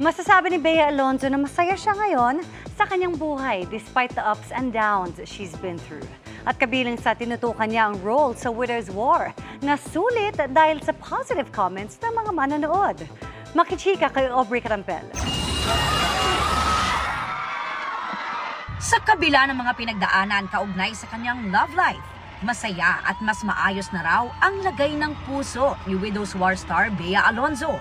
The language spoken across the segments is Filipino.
Masasabi ni Bea Alonzo na masaya siya ngayon sa kanyang buhay despite the ups and downs she's been through. At kabilang sa tinutukan niya ang role sa Widow's War na sulit dahil sa positive comments ng mga manonood. Makichika kay Aubrey Carampel. Sa kabila ng mga pinagdaanan kaugnay sa kanyang love life, masaya at mas maayos na raw ang lagay ng puso ni Widow's War star Bea Alonzo.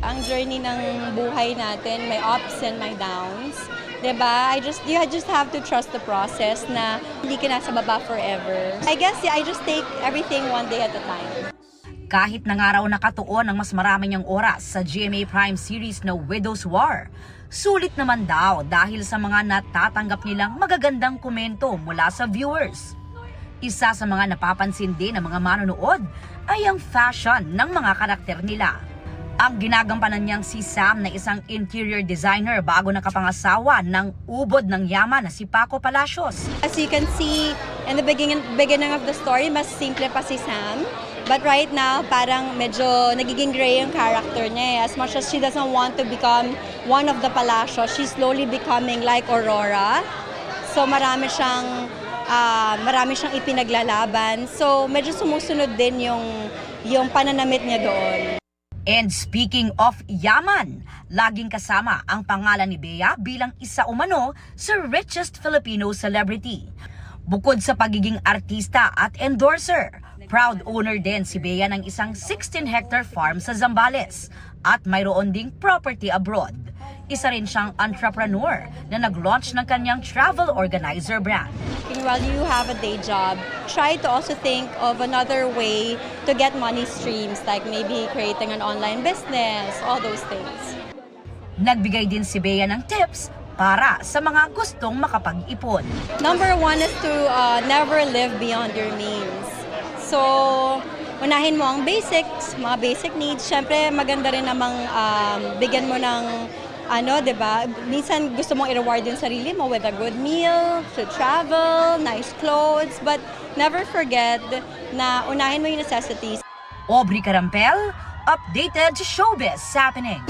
Ang journey ng buhay natin, may ups and may downs. Diba? You just have to trust the process na hindi ka nasa baba forever. I guess I just take everything one day at a time. Kahit na nga raw nakatuon ng mas marami niyang oras sa GMA Prime series na Widow's War, sulit naman daw dahil sa mga natatanggap nilang magagandang komento mula sa viewers. Isa sa mga napapansin din ng mga manonood ay ang fashion ng mga karakter nila. Ang ginagampanan niyang si Sam na isang interior designer bago nakapangasawa ng ubod ng yaman na si Paco Palacios. As you can see, in the beginning of the story, mas simple pa si Sam. But right now, parang medyo nagiging gray yung character niya. As much as she doesn't want to become one of the Palacios, she's slowly becoming like Aurora. So marami siyang ipinaglalaban. So medyo sumusunod din yung pananamit niya doon. And speaking of yaman, laging kasama ang pangalan ni Bea bilang isa umano sa richest Filipino celebrity. Bukod sa pagiging artista at endorser, proud owner din si Bea ng isang 16-hectare farm sa Zambales at mayroon ding property abroad. Isa rin siyang entrepreneur na nag-launch ng kanyang travel organizer brand. While you have a day job, try to also think of another way to get money streams, like maybe creating an online business, all those things. Nagbigay din si Bea ng tips para sa mga gustong makapag-ipon. Number one is to never live beyond your means. So, unahin mo ang basics, mga basic needs. Siyempre, maganda rin namang bigyan mo ng diba? Minsan gusto mong i-reward yung sarili mo with a good meal, to travel, nice clothes, but never forget na unahin mo yung necessities. Aubrey Carampel, updated showbiz happening.